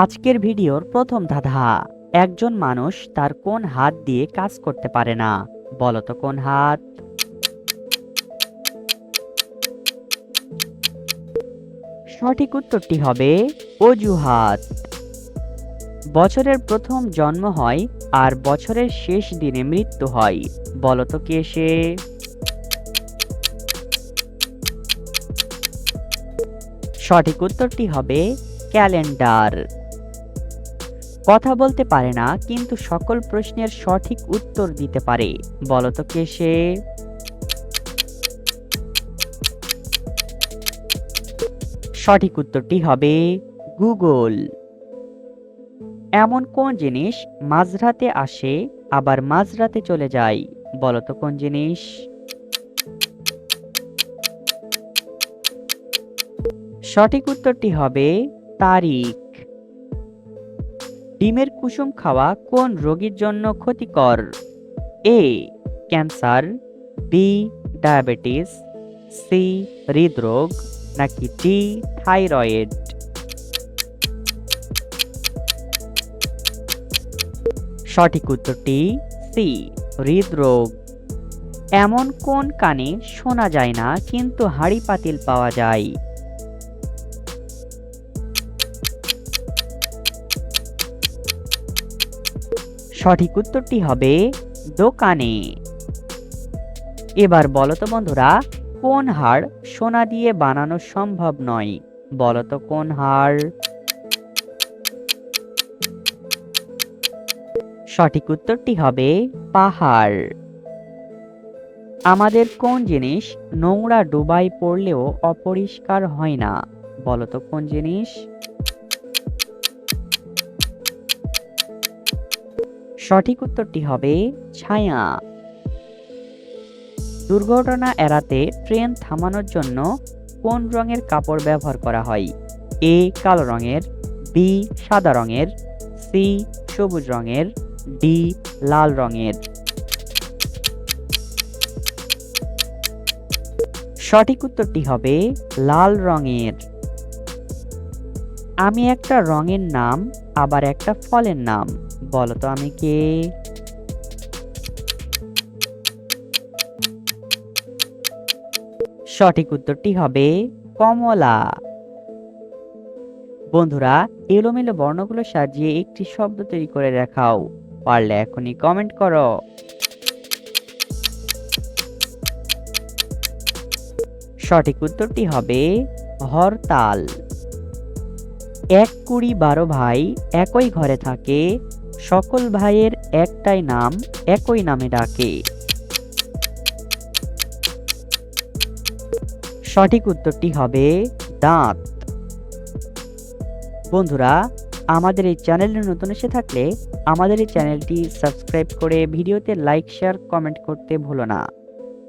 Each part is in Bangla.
আজকের ভিডিওর প্রথম ধাঁধা। একজন মানুষ তার কোন হাত দিয়ে কাজ করতে পারে না? বলতো কোন হাত? সঠিক উত্তরটি হবে অজুহাত। বছরের প্রথম জন্ম হয় আর বছরের শেষ দিনে মৃত্যু হয়, বলতো কে সে? সঠিক উত্তরটি হবে ক্যালেন্ডার। কথা বলতে পারে না কিন্তু সকল প্রশ্নের সঠিক উত্তর দিতে পারে, বলতো কে সে? সঠিক উত্তরটি হবে গুগল। এমন কোন জিনিস মাঝরাতে আসে আবার মাঝরাতে চলে যায়? বলতো কোন জিনিস? সঠিক উত্তরটি হবে তারিখ। ডিমের কুসুম খাওয়া কোন রোগীর জন্য ক্ষতিকর? A cancer, B diabetes, C হৃদরোগ, নাকি ডি থাইরয়েড? সঠিক উত্তরটি সি হৃদরোগ। এমন কোন কানে শোনা যায় না কিন্তু হাঁড়ি পাতিল পাওয়া যায়? সঠিক উত্তরটি হবে দোকানে। এবার বলতো বন্ধুরা, কোন হাড় সোনা দিয়ে বানানো সম্ভব নয়? বলতো কোন হাড়? সঠিক উত্তরটি হবে পাহাড়। আমাদের কোন জিনিস নোংরা ডুবাই পড়লেও অপরিষ্কার হয় না? বলতো কোন জিনিস? সঠিক উত্তরটি হবে ছায়া। দুর্ঘটনা এড়াতে ট্রেন থামানোর জন্য কোন রঙের কাপড় ব্যবহার করা হয়? এ কালো রঙের, বি সাদা রঙের, সি সবুজ রঙের, ডি লাল রঙের? সঠিক উত্তরটি হবে লাল রঙের। আমি একটা রঙের নাম আবার একটা ফলের নাম, বলতো আমি কে? সঠিক উত্তরটি হবে কমলা। বন্ধুরা, এলোমেলো বর্ণগুলো সাজিয়ে একটি শব্দ তৈরি করে দেখাও, পারলে এখনই কমেন্ট করো। সঠিক উত্তরটি হবে হরতাল। ১ কুড়ি ১২ ভাই একই ঘরে থাকে, সকল ভাইয়ের একটাই নাম, একই নামে ডাকে। সঠিক উত্তরটি হবে দাঁত। বন্ধুরা, আমাদের এই চ্যানেলে নতুন এসে থাকলে আমাদের এই চ্যানেলটি সাবস্ক্রাইব করে ভিডিওতে লাইক শেয়ার কমেন্ট করতে ভুলো না।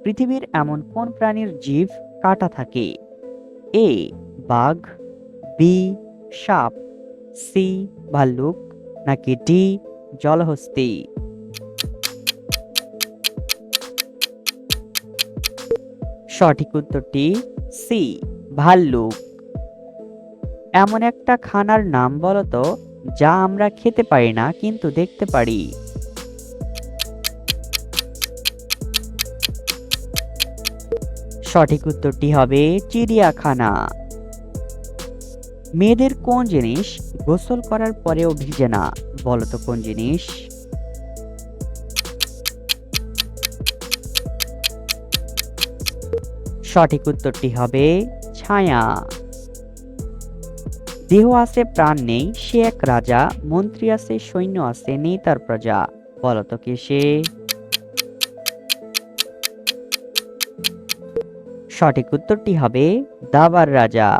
পৃথিবীর এমন কোন প্রাণীর জিভ কাটা থাকে? এ বাঘ, বি সাপ, সি ভাল্লুক, নাকি ডি জলহস্তী? সঠিক উত্তরটি সি ভাল্লুক। এমন একটা খানার নাম বলতো যা আমরা খেতে পারি না কিন্তু দেখতে পারি? সঠিক উত্তরটি হবে চিড়িয়াখানা। মেয়েদের কোন জিনিস গোসল করার পরেও ভিজে না? বলতো কোন জিনিস? সঠিক উত্তরটি হবে ছায়া। দেহ আছে প্রাণ নেই সে এক রাজা, মন্ত্রী আছে সৈন্য আছে নেই তার প্রজা, বলতো কে সে? সঠিক উত্তরটি হবে দাবার রাজা।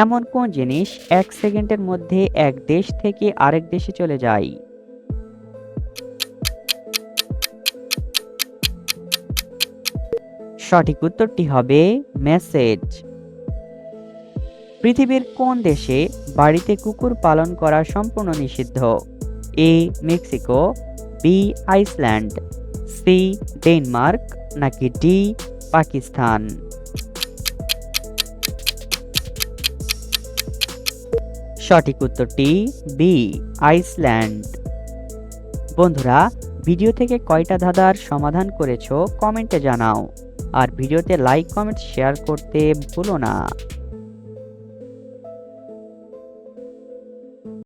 এমন কোন জিনিস 1 সেকেন্ডের মধ্যে এক দেশ থেকে আরেক দেশে চলে যায়? সঠিক উত্তরটি হবে মেসেজ। পৃথিবীর কোন দেশে বাড়িতে কুকুর পালন করা সম্পূর্ণ নিষিদ্ধ? A Mexico, B Iceland, C Denmark, নাকি ডি পাকিস্তান? সঠিক উত্তরটি বি, আইসল্যান্ড। বন্ধুরা, ভিডিও থেকে কয়টা ধাঁধার সমাধান করেছো কমেন্টে জানাও। আর ভিডিওতে লাইক, কমেন্ট, শেয়ার করতে ভুলো না।